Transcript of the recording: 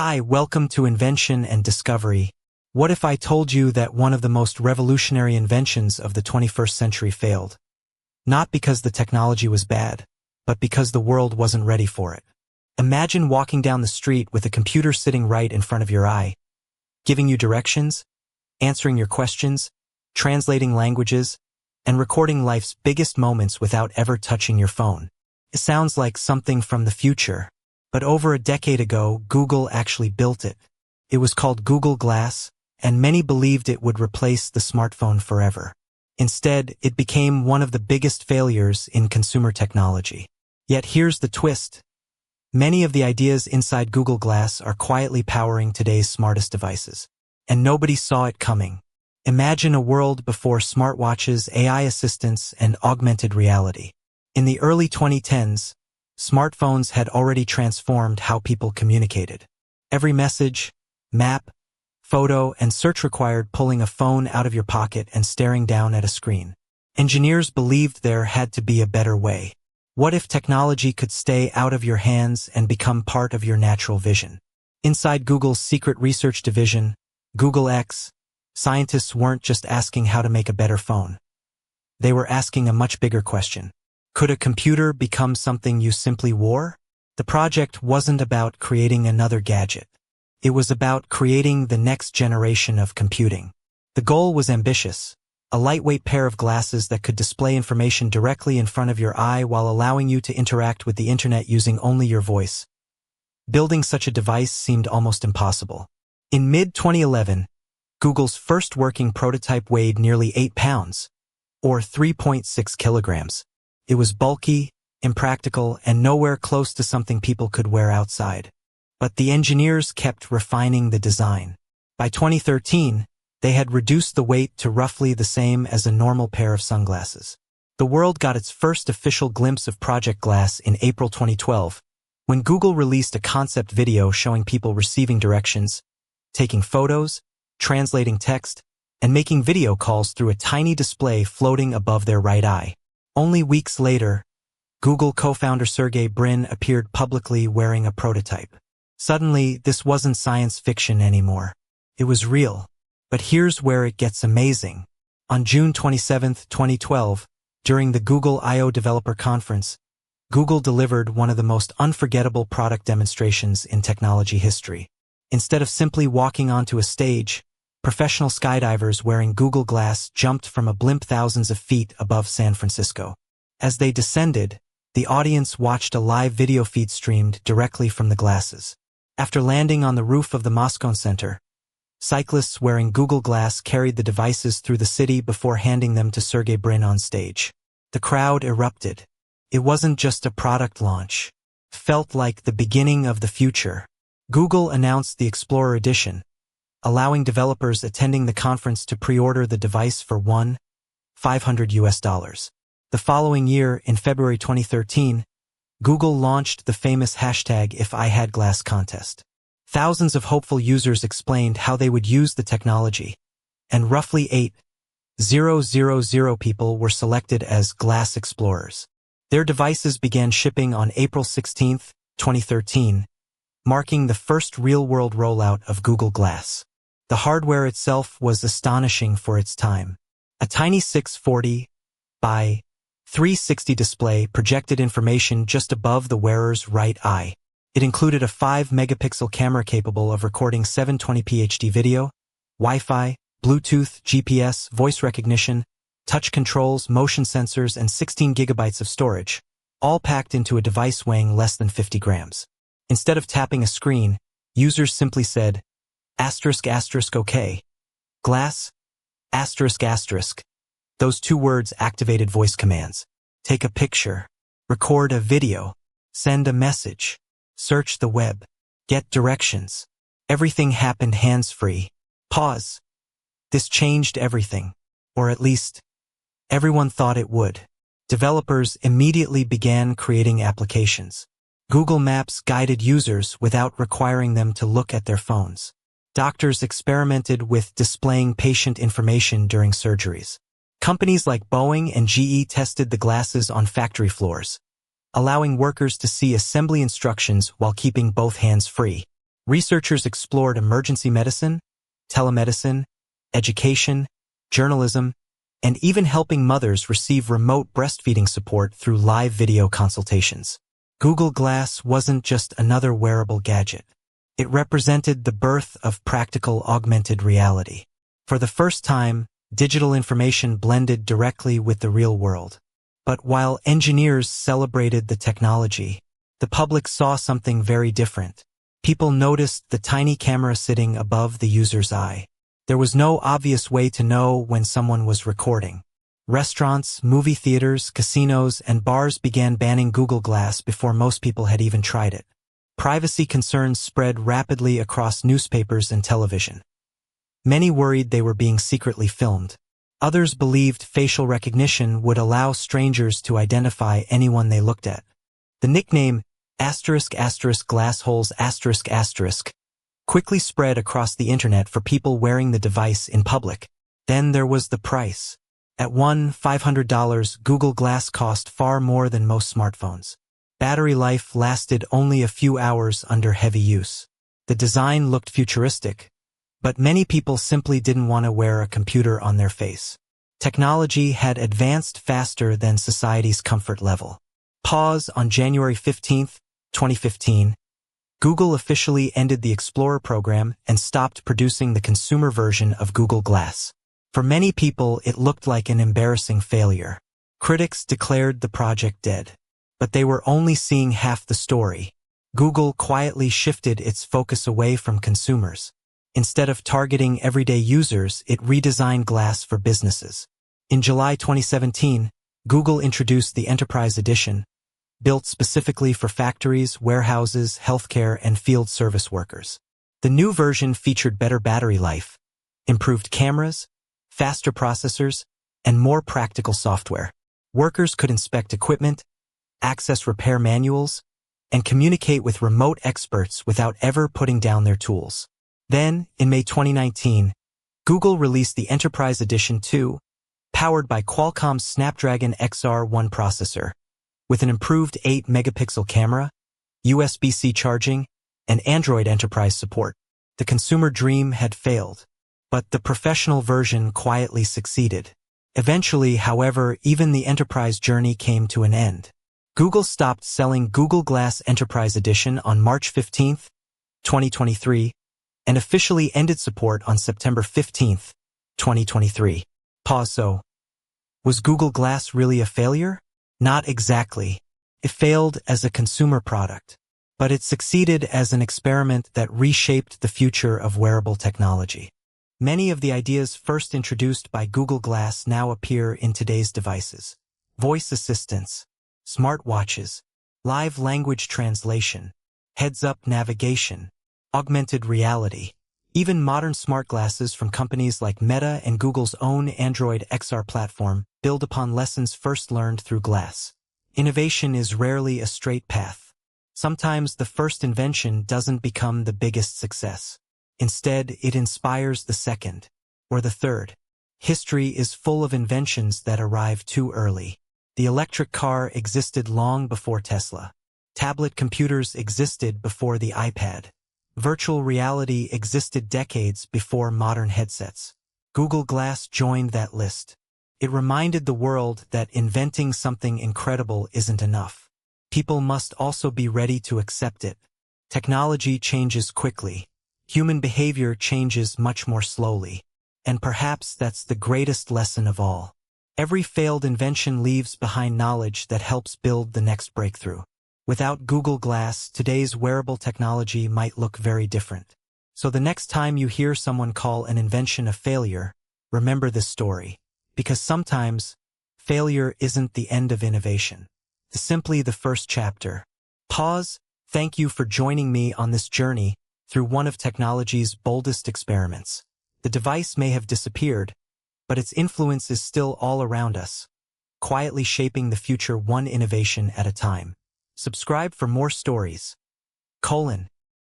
Hi, welcome to Invention and Discovery. What if I told you that one of the most revolutionary inventions of the 21st century failed? Not because the technology was bad, but because the world wasn't ready for it. Imagine walking down the street with a computer sitting right in front of your eye, giving you directions, answering your questions, translating languages, and recording life's biggest moments without ever touching your phone. It sounds like something from the future. But over a decade ago, Google actually built it. It was called Google Glass, and many believed it would replace the smartphone forever. Instead, it became one of the biggest failures in consumer technology. Yet here's the twist. Many of the ideas inside Google Glass are quietly powering today's smartest devices. And nobody saw it coming. Imagine a world before smartwatches, AI assistants, and augmented reality. In the early 2010s, smartphones had already transformed how people communicated. Every message, map, photo, and search required pulling a phone out of your pocket and staring down at a screen. Engineers believed there had to be a better way. What if technology could stay out of your hands and become part of your natural vision? Inside Google's secret research division, Google X, scientists weren't just asking how to make a better phone. They were asking a much bigger question. Could a computer become something you simply wore? The project wasn't about creating another gadget. It was about creating the next generation of computing. The goal was ambitious, a lightweight pair of glasses that could display information directly in front of your eye while allowing you to interact with the internet using only your voice. Building such a device seemed almost impossible. In mid-2011, Google's first working prototype weighed nearly 8 pounds, or 3.6 kilograms. It was bulky, impractical, and nowhere close to something people could wear outside. But the engineers kept refining the design. By 2013, they had reduced the weight to roughly the same as a normal pair of sunglasses. The world got its first official glimpse of Project Glass in April 2012, when Google released a concept video showing people receiving directions, taking photos, translating text, and making video calls through a tiny display floating above their right eye. Only weeks later, Google co-founder Sergey Brin appeared publicly wearing a prototype. Suddenly, this wasn't science fiction anymore. It was real. But here's where it gets amazing. On June 27, 2012, during the Google I/O Developer Conference, Google delivered one of the most unforgettable product demonstrations in technology history. Instead of simply walking onto a stage, professional skydivers wearing Google Glass jumped from a blimp thousands of feet above San Francisco. As they descended, the audience watched a live video feed streamed directly from the glasses. After landing on the roof of the Moscone Center, cyclists wearing Google Glass carried the devices through the city before handing them to Sergey Brin on stage. The crowd erupted. It wasn't just a product launch. It felt like the beginning of the future. Google announced the Explorer Edition, allowing developers attending the conference to pre-order the device for $500. The following year, in February 2013, Google launched the famous #IfIHadGlass contest. Thousands of hopeful users explained how they would use the technology, and roughly 8,000 people were selected as Glass Explorers. Their devices began shipping on April 16, 2013, marking the first real-world rollout of Google Glass. The hardware itself was astonishing for its time. A tiny 640 by 360 display projected information just above the wearer's right eye. It included a 5-megapixel camera capable of recording 720p HD video, Wi-Fi, Bluetooth, GPS, voice recognition, touch controls, motion sensors, and 16 gigabytes of storage, all packed into a device weighing less than 50 grams. Instead of tapping a screen, users simply said, **OK. Glass, ***. Those two words activated voice commands. Take a picture, record a video, send a message, search the web, get directions. Everything happened hands-free. Pause. This changed everything. Or at least, everyone thought it would. Developers immediately began creating applications. Google Maps guided users without requiring them to look at their phones. Doctors experimented with displaying patient information during surgeries. Companies like Boeing and GE tested the glasses on factory floors, allowing workers to see assembly instructions while keeping both hands free. Researchers explored emergency medicine, telemedicine, education, journalism, and even helping mothers receive remote breastfeeding support through live video consultations. Google Glass wasn't just another wearable gadget. It represented the birth of practical augmented reality. For the first time, digital information blended directly with the real world. But while engineers celebrated the technology, the public saw something very different. People noticed the tiny camera sitting above the user's eye. There was no obvious way to know when someone was recording. Restaurants, movie theaters, casinos, and bars began banning Google Glass before most people had even tried it. Privacy concerns spread rapidly across newspapers and television. Many worried they were being secretly filmed. Others believed facial recognition would allow strangers to identify anyone they looked at. The nickname **glassholes** quickly spread across the internet for people wearing the device in public. Then there was the price. At $500, Google Glass cost far more than most smartphones. Battery life lasted only a few hours under heavy use. The design looked futuristic, but many people simply didn't want to wear a computer on their face. Technology had advanced faster than society's comfort level. Pause on January 15, 2015. Google officially ended the Explorer program and stopped producing the consumer version of Google Glass. For many people, it looked like an embarrassing failure. Critics declared the project dead. But they were only seeing half the story. Google quietly shifted its focus away from consumers. Instead of targeting everyday users, it redesigned Glass for businesses. In July 2017, Google introduced the Enterprise Edition, built specifically for factories, warehouses, healthcare, and field service workers. The new version featured better battery life, improved cameras, faster processors, and more practical software. Workers could inspect equipment, access repair manuals, and communicate with remote experts without ever putting down their tools. Then, in May 2019, Google released the Enterprise Edition 2, powered by Qualcomm's Snapdragon XR1 processor, with an improved 8-megapixel camera, USB-C charging, and Android Enterprise support. The consumer dream had failed, but the professional version quietly succeeded. Eventually, however, even the enterprise journey came to an end. Google stopped selling Google Glass Enterprise Edition on March 15, 2023, and officially ended support on September 15, 2023. So, was Google Glass really a failure? Not exactly. It failed as a consumer product, but it succeeded as an experiment that reshaped the future of wearable technology. Many of the ideas first introduced by Google Glass now appear in today's devices. Voice assistants, smartwatches, live language translation, heads-up navigation, augmented reality. Even modern smart glasses from companies like Meta and Google's own Android XR platform build upon lessons first learned through Glass. Innovation is rarely a straight path. Sometimes the first invention doesn't become the biggest success. Instead, it inspires the second, or the third. History is full of inventions that arrive too early. The electric car existed long before Tesla. Tablet computers existed before the iPad. Virtual reality existed decades before modern headsets. Google Glass joined that list. It reminded the world that inventing something incredible isn't enough. People must also be ready to accept it. Technology changes quickly. Human behavior changes much more slowly. And perhaps that's the greatest lesson of all. Every failed invention leaves behind knowledge that helps build the next breakthrough. Without Google Glass, today's wearable technology might look very different. So the next time you hear someone call an invention a failure, remember this story. Because sometimes, failure isn't the end of innovation. It's simply the first chapter. Thank you for joining me on this journey through one of technology's boldest experiments. The device may have disappeared, but its influence is still all around us, quietly shaping the future one innovation at a time. Subscribe for more stories.